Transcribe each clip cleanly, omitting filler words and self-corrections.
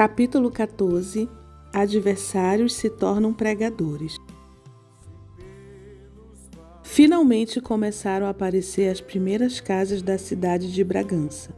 Capítulo 14. Adversários se tornam pregadores. Finalmente começaram a aparecer as primeiras casas da cidade de Bragança.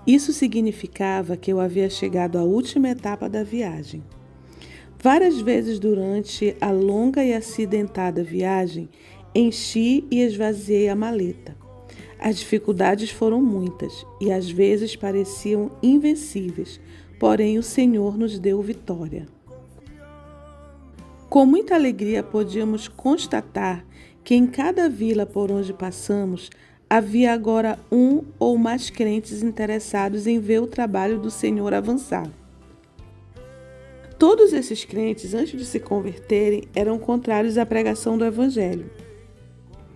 Isso significava que eu havia chegado à última etapa da viagem. Várias vezes durante a longa e acidentada viagem, enchi e esvaziei a maleta. As dificuldades foram muitas e às vezes pareciam invencíveis, porém o Senhor nos deu vitória. Com muita alegria podíamos constatar que em cada vila por onde passamos havia agora um ou mais crentes interessados em ver o trabalho do Senhor avançar. Todos esses crentes, antes de se converterem, eram contrários à pregação do Evangelho.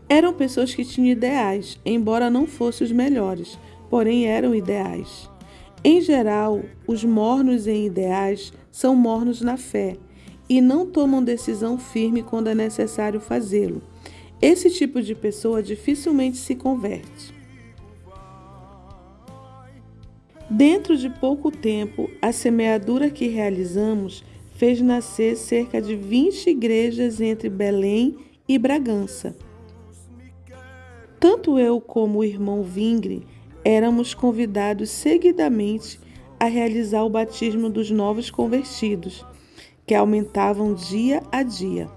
Eram pessoas que tinham ideais, embora não fossem os melhores, porém eram ideais. Em geral, os mornos em ideais são mornos na fé e não tomam decisão firme quando é necessário fazê-lo. Esse tipo de pessoa dificilmente se converte. Dentro de pouco tempo, a semeadura que realizamos fez nascer cerca de 20 igrejas entre Belém e Bragança. Tanto eu como o irmão Vingre éramos convidados seguidamente a realizar o batismo dos novos convertidos, que aumentavam dia a dia.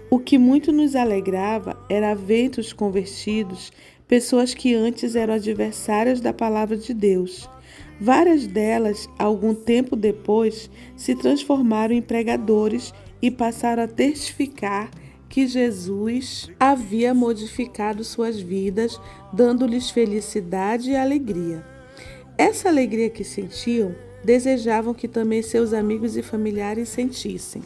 O que muito nos alegrava era ver entre os convertidos pessoas que antes eram adversárias da palavra de Deus. Várias delas, algum tempo depois, se transformaram em pregadores e passaram a testificar que Jesus havia modificado suas vidas, dando-lhes felicidade e alegria. Essa alegria que sentiam, desejavam que também seus amigos e familiares sentissem.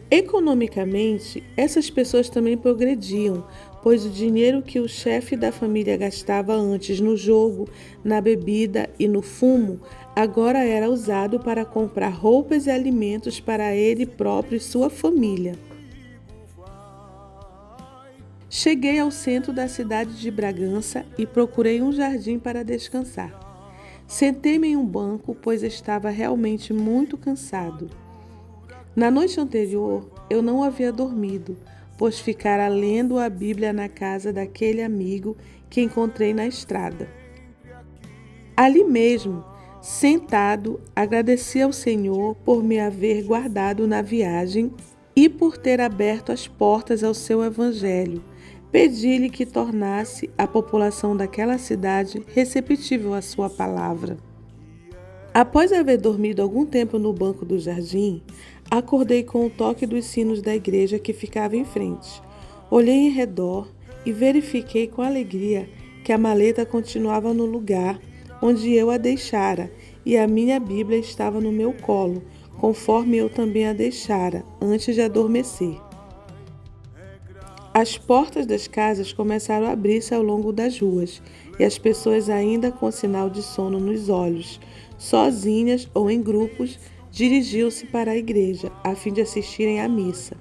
Economicamente, essas pessoas também progrediam, pois o dinheiro que o chefe da família gastava antes no jogo, na bebida e no fumo, agora era usado para comprar roupas e alimentos para ele próprio e sua família. Cheguei ao centro da cidade de Bragança e procurei um jardim para descansar. Sentei-me em um banco, pois estava realmente muito cansado. Na noite anterior, eu não havia dormido, pois ficara lendo a Bíblia na casa daquele amigo que encontrei na estrada. Ali mesmo, sentado, agradeci ao Senhor por me haver guardado na viagem e por ter aberto as portas ao seu Evangelho. Pedi-lhe que tornasse a população daquela cidade receptível à sua palavra. Após haver dormido algum tempo no banco do jardim, acordei com o toque dos sinos da igreja que ficava em frente. Olhei em redor e verifiquei com alegria que a maleta continuava no lugar onde eu a deixara e a minha Bíblia estava no meu colo, conforme eu também a deixara antes de adormecer. As portas das casas começaram a abrir-se ao longo das ruas, e as pessoas, ainda com sinal de sono nos olhos, sozinhas ou em grupos, dirigiam-se para a igreja, a fim de assistirem à missa.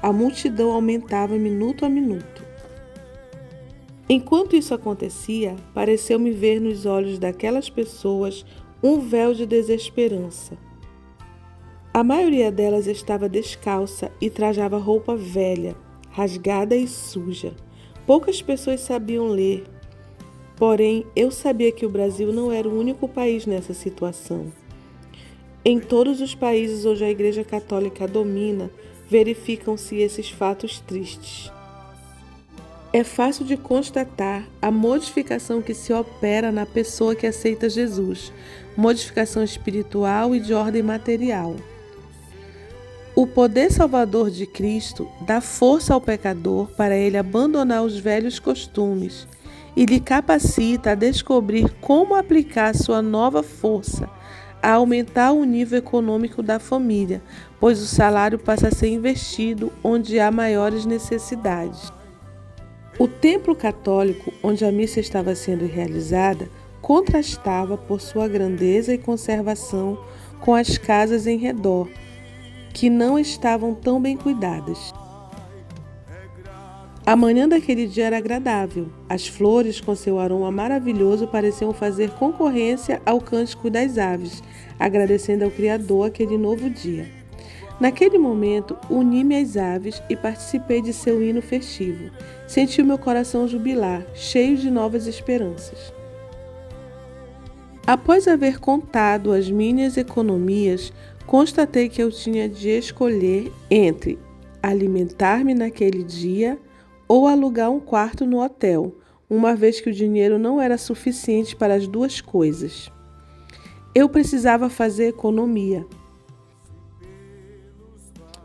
A multidão aumentava minuto a minuto. Enquanto isso acontecia, pareceu-me ver nos olhos daquelas pessoas um véu de desesperança. A maioria delas estava descalça e trajava roupa velha, rasgada e suja. Poucas pessoas sabiam ler, porém eu sabia que o Brasil não era o único país nessa situação. Em todos os países onde a Igreja Católica domina, verificam-se esses fatos tristes. É fácil de constatar a modificação que se opera na pessoa que aceita Jesus, modificação espiritual e de ordem material. O poder salvador de Cristo dá força ao pecador para ele abandonar os velhos costumes e lhe capacita a descobrir como aplicar sua nova força, a aumentar o nível econômico da família, pois o salário passa a ser investido onde há maiores necessidades. O templo católico, onde a missa estava sendo realizada, contrastava por sua grandeza e conservação com as casas em redor, que não estavam tão bem cuidadas. A manhã daquele dia era agradável. As flores, com seu aroma maravilhoso, pareciam fazer concorrência ao cântico das aves, agradecendo ao Criador aquele novo dia. Naquele momento, uni-me às aves e participei de seu hino festivo. Senti o meu coração jubilar, cheio de novas esperanças. Após haver contado as minhas economias, constatei que eu tinha de escolher entre alimentar-me naquele dia ou alugar um quarto no hotel, uma vez que o dinheiro não era suficiente para as duas coisas. Eu precisava fazer economia.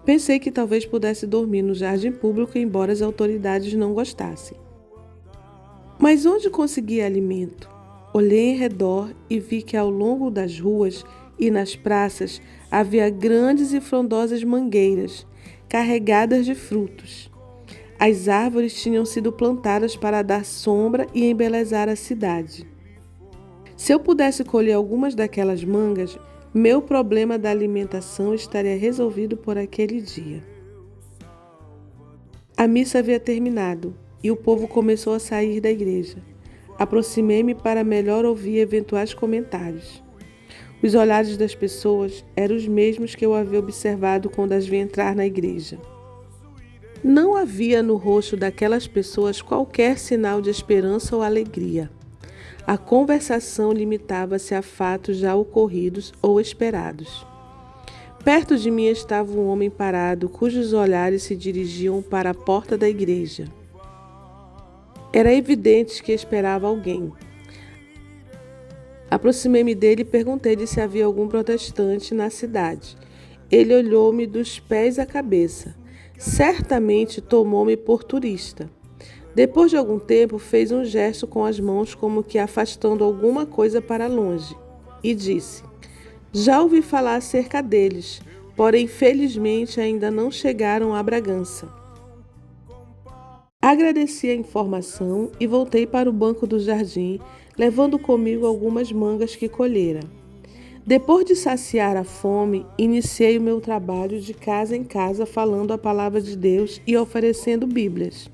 Pensei que talvez pudesse dormir no jardim público, embora as autoridades não gostassem. Mas onde conseguia alimento? Olhei em redor e vi que ao longo das ruas e nas praças havia grandes e frondosas mangueiras, carregadas de frutos. As árvores tinham sido plantadas para dar sombra e embelezar a cidade. Se eu pudesse colher algumas daquelas mangas, meu problema da alimentação estaria resolvido por aquele dia. A missa havia terminado e o povo começou a sair da igreja. Aproximei-me para melhor ouvir eventuais comentários. Os olhares das pessoas eram os mesmos que eu havia observado quando as vi entrar na igreja. Não havia no rosto daquelas pessoas qualquer sinal de esperança ou alegria. A conversação limitava-se a fatos já ocorridos ou esperados. Perto de mim estava um homem parado, cujos olhares se dirigiam para a porta da igreja. Era evidente que esperava alguém. Aproximei-me dele e perguntei-lhe se havia algum protestante na cidade. Ele olhou-me dos pés à cabeça. Certamente tomou-me por turista. Depois de algum tempo, fez um gesto com as mãos como que afastando alguma coisa para longe e disse: "Já ouvi falar acerca deles, porém felizmente ainda não chegaram a Bragança." Agradeci a informação e voltei para o banco do jardim, levando comigo algumas mangas que colhera. Depois de saciar a fome, iniciei o meu trabalho de casa em casa falando a palavra de Deus e oferecendo Bíblias.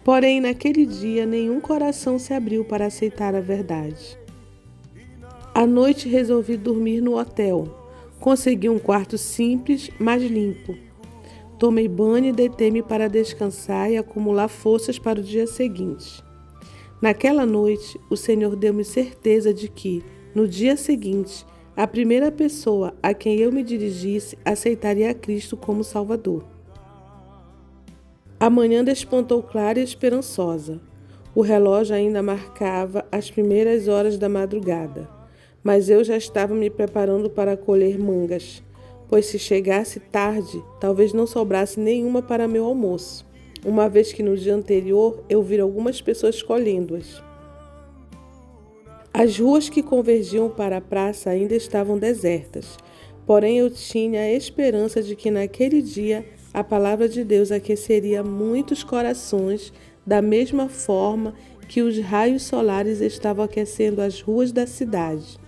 Porém, naquele dia, nenhum coração se abriu para aceitar a verdade. À noite, resolvi dormir no hotel. Consegui um quarto simples, mas limpo. Tomei banho e deitei-me para descansar e acumular forças para o dia seguinte. Naquela noite, o Senhor deu-me certeza de que, no dia seguinte, a primeira pessoa a quem eu me dirigisse aceitaria a Cristo como Salvador. A manhã despontou clara e esperançosa. O relógio ainda marcava as primeiras horas da madrugada, mas eu já estava me preparando para colher mangas, pois se chegasse tarde, talvez não sobrasse nenhuma para meu almoço, uma vez que no dia anterior eu vi algumas pessoas colhendo-as. As ruas que convergiam para a praça ainda estavam desertas, porém eu tinha a esperança de que naquele dia a palavra de Deus aqueceria muitos corações da mesma forma que os raios solares estavam aquecendo as ruas da cidade.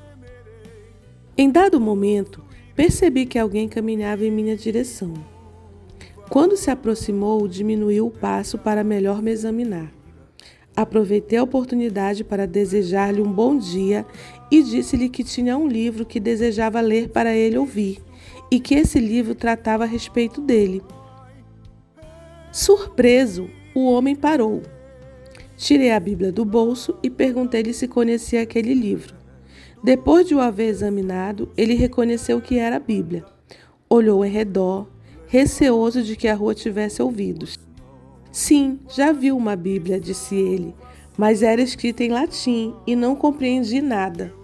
Em dado momento, percebi que alguém caminhava em minha direção. Quando se aproximou, diminuiu o passo para melhor me examinar. Aproveitei a oportunidade para desejar-lhe um bom dia e disse-lhe que tinha um livro que desejava ler para ele ouvir e que esse livro tratava a respeito dele. Surpreso, o homem parou. Tirei a Bíblia do bolso e perguntei-lhe se conhecia aquele livro. Depois de o haver examinado, ele reconheceu que era a Bíblia. Olhou em redor, receoso de que a rua tivesse ouvidos. Sim, já vi uma Bíblia, disse ele, mas era escrita em latim e não compreendi nada.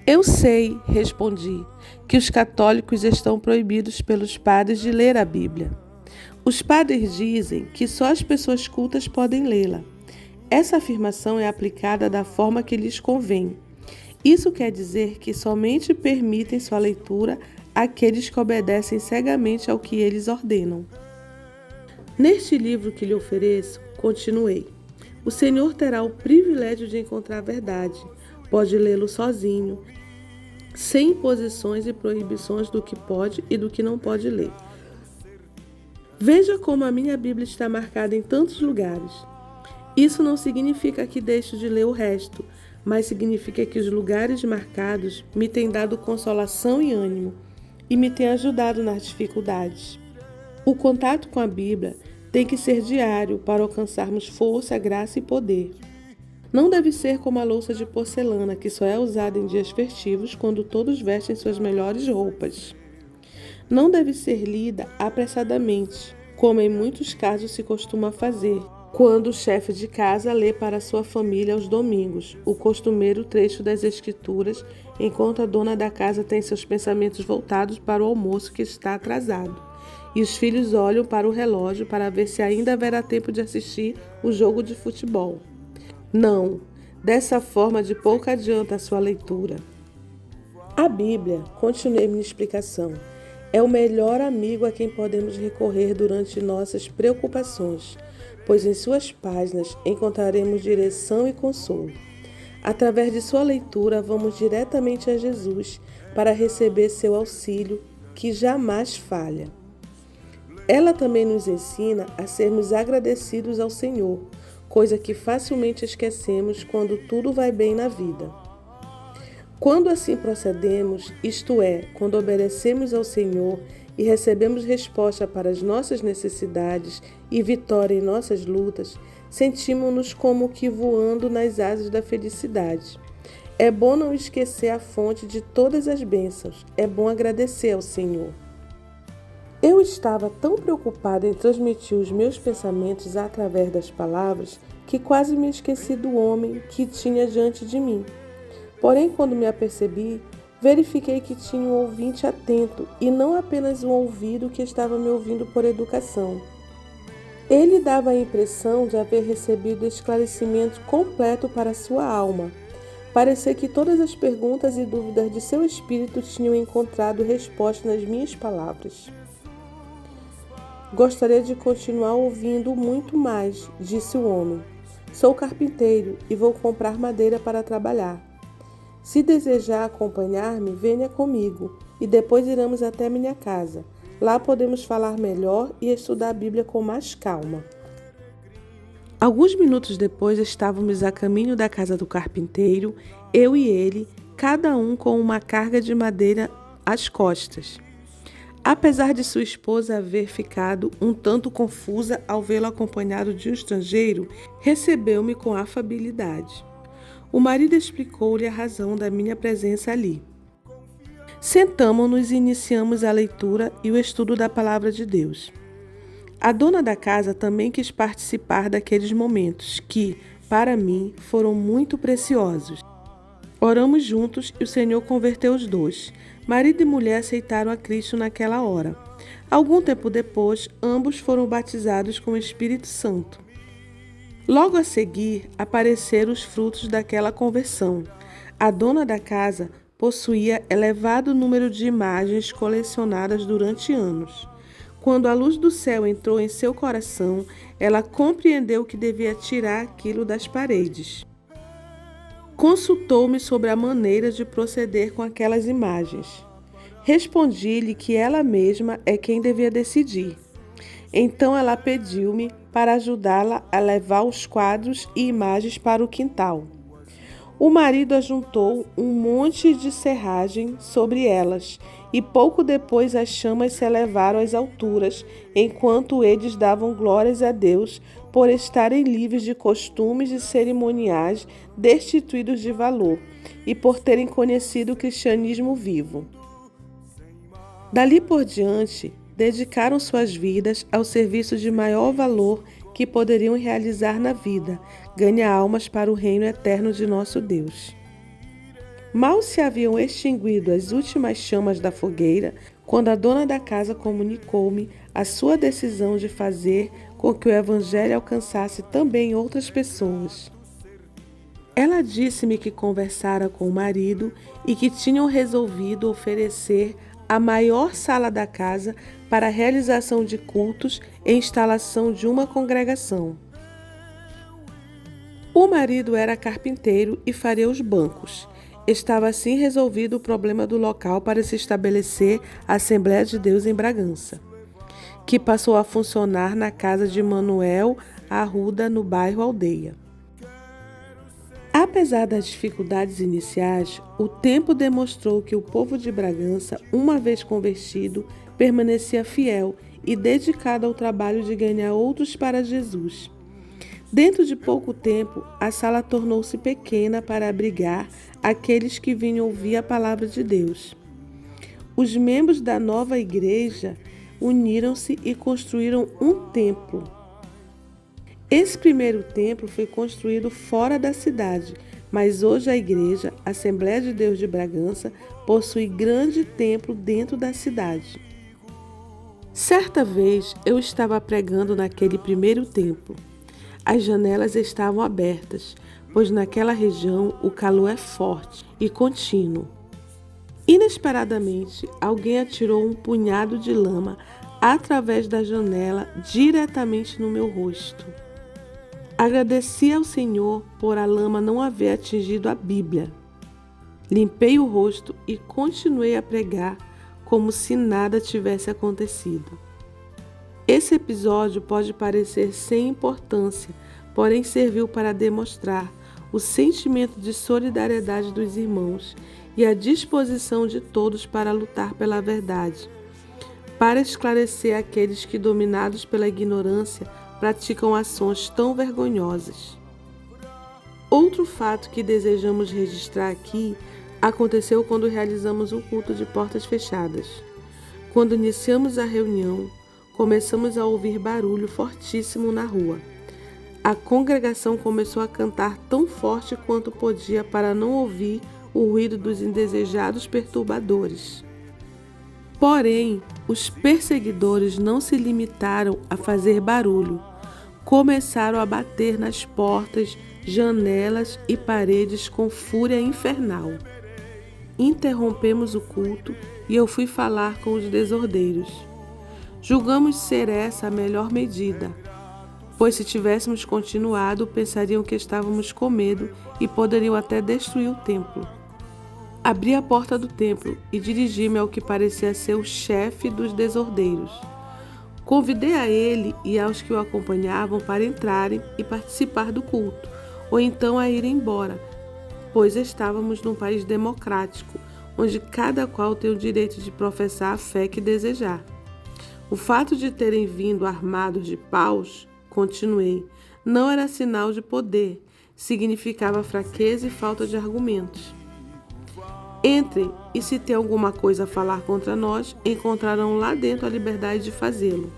Eu sei, respondi, que os católicos estão proibidos pelos padres de ler a Bíblia. Os padres dizem que só as pessoas cultas podem lê-la. Essa afirmação é aplicada da forma que lhes convém. Isso quer dizer que somente permitem sua leitura àqueles que obedecem cegamente ao que eles ordenam. Neste livro que lhe ofereço, continuei, o Senhor terá o privilégio de encontrar a verdade. Pode lê-lo sozinho, sem imposições e proibições do que pode e do que não pode ler. Veja como a minha Bíblia está marcada em tantos lugares. Isso não significa que deixo de ler o resto, mas significa que os lugares marcados me têm dado consolação e ânimo e me têm ajudado nas dificuldades. O contato com a Bíblia tem que ser diário para alcançarmos força, graça e poder. Não deve ser como a louça de porcelana que só é usada em dias festivos quando todos vestem suas melhores roupas. Não deve ser lida apressadamente, como em muitos casos se costuma fazer, quando o chefe de casa lê para sua família aos domingos o costumeiro trecho das Escrituras, enquanto a dona da casa tem seus pensamentos voltados para o almoço que está atrasado, e os filhos olham para o relógio para ver se ainda haverá tempo de assistir o jogo de futebol. Não, dessa forma de pouco adianta a sua leitura. A Bíblia, continuei minha explicação, é o melhor amigo a quem podemos recorrer durante nossas preocupações, pois em suas páginas encontraremos direção e consolo. Através de sua leitura, vamos diretamente a Jesus para receber seu auxílio, que jamais falha. Ela também nos ensina a sermos agradecidos ao Senhor, coisa que facilmente esquecemos quando tudo vai bem na vida. Quando assim procedemos, isto é, quando obedecemos ao Senhor e recebemos resposta para as nossas necessidades e vitória em nossas lutas, sentimos-nos como que voando nas asas da felicidade. É bom não esquecer a fonte de todas as bênçãos, é bom agradecer ao Senhor. Eu estava tão preocupada em transmitir os meus pensamentos através das palavras que quase me esqueci do homem que tinha diante de mim. Porém, quando me apercebi, verifiquei que tinha um ouvinte atento e não apenas um ouvido que estava me ouvindo por educação. Ele dava a impressão de haver recebido esclarecimento completo para sua alma. Parecia que todas as perguntas e dúvidas de seu espírito tinham encontrado resposta nas minhas palavras. Gostaria de continuar ouvindo muito mais, disse o homem. Sou carpinteiro e vou comprar madeira para trabalhar. Se desejar acompanhar-me, venha comigo e depois iremos até minha casa. Lá podemos falar melhor e estudar a Bíblia com mais calma. Alguns minutos depois estávamos a caminho da casa do carpinteiro, eu e ele, cada um com uma carga de madeira às costas. Apesar de sua esposa haver ficado um tanto confusa ao vê-lo acompanhado de um estrangeiro, recebeu-me com afabilidade. O marido explicou-lhe a razão da minha presença ali. Sentamo-nos e iniciamos a leitura e o estudo da palavra de Deus. A dona da casa também quis participar daqueles momentos que, para mim, foram muito preciosos. Oramos juntos e o Senhor converteu os dois. Marido e mulher aceitaram a Cristo naquela hora. Algum tempo depois, ambos foram batizados com o Espírito Santo. Logo a seguir, apareceram os frutos daquela conversão. A dona da casa possuía elevado número de imagens colecionadas durante anos. Quando a luz do céu entrou em seu coração, ela compreendeu que devia tirar aquilo das paredes. Consultou-me sobre a maneira de proceder com aquelas imagens. Respondi-lhe que ela mesma é quem devia decidir. Então ela pediu-me para ajudá-la a levar os quadros e imagens para o quintal. O marido ajuntou um monte de serragem sobre elas e pouco depois as chamas se elevaram às alturas, enquanto eles davam glórias a Deus por estarem livres de costumes e cerimoniais destituídos de valor e por terem conhecido o cristianismo vivo. Dali por diante, dedicaram suas vidas ao serviço de maior valor que poderiam realizar na vida, ganhar almas para o reino eterno de nosso Deus. Mal se haviam extinguido as últimas chamas da fogueira, quando a dona da casa comunicou-me a sua decisão de fazer com que o Evangelho alcançasse também outras pessoas. Ela disse-me que conversara com o marido e que tinham resolvido oferecer a maior sala da casa para a realização de cultos e instalação de uma congregação. O marido era carpinteiro e faria os bancos. Estava assim resolvido o problema do local para se estabelecer a Assembleia de Deus em Bragança. que passou a funcionar na casa de Manuel Arruda, no bairro Aldeia. Apesar das dificuldades iniciais, o tempo demonstrou que o povo de Bragança, uma vez convertido, permanecia fiel e dedicado ao trabalho de ganhar outros para Jesus. Dentro de pouco tempo, a sala tornou-se pequena para abrigar aqueles que vinham ouvir a palavra de Deus. Os membros da nova igreja uniram-se e construíram um templo. Esse primeiro templo foi construído fora da cidade, mas hoje a igreja, Assembleia de Deus de Bragança, possui grande templo dentro da cidade. Certa vez eu estava pregando naquele primeiro templo. As janelas estavam abertas, pois naquela região o calor é forte e contínuo. Inesperadamente, alguém atirou um punhado de lama através da janela diretamente no meu rosto. Agradeci ao Senhor por a lama não haver atingido a Bíblia. Limpei o rosto e continuei a pregar como se nada tivesse acontecido. Esse episódio pode parecer sem importância, porém serviu para demonstrar o sentimento de solidariedade dos irmãos e a disposição de todos para lutar pela verdade, para esclarecer aqueles que, dominados pela ignorância, praticam ações tão vergonhosas. Outro fato que desejamos registrar aqui aconteceu quando realizamos o culto de portas fechadas. Quando iniciamos a reunião, começamos a ouvir barulho fortíssimo na rua. A congregação começou a cantar tão forte quanto podia para não ouvir o ruído dos indesejados perturbadores. Porém, os perseguidores não se limitaram a fazer barulho. Começaram a bater nas portas, janelas e paredes com fúria infernal. Interrompemos o culto e eu fui falar com os desordeiros. Julgamos ser essa a melhor medida, pois se tivéssemos continuado, pensariam que estávamos com medo e poderiam até destruir o templo. Abri a porta do templo e dirigi-me ao que parecia ser o chefe dos desordeiros. Convidei a ele e aos que o acompanhavam para entrarem e participar do culto, ou então a irem embora, pois estávamos num país democrático, onde cada qual tem o direito de professar a fé que desejar. O fato de terem vindo armados de paus, continuei, não era sinal de poder, significava fraqueza e falta de argumentos. Entrem e se tem alguma coisa a falar contra nós, encontrarão lá dentro a liberdade de fazê-lo.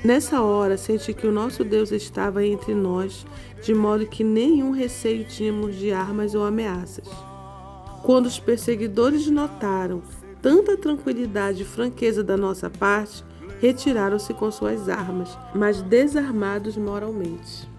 Nessa hora, senti que o nosso Deus estava entre nós, de modo que nenhum receio tínhamos de armas ou ameaças. Quando os perseguidores notaram tanta tranquilidade e franqueza da nossa parte, retiraram-se com suas armas, mas desarmados moralmente.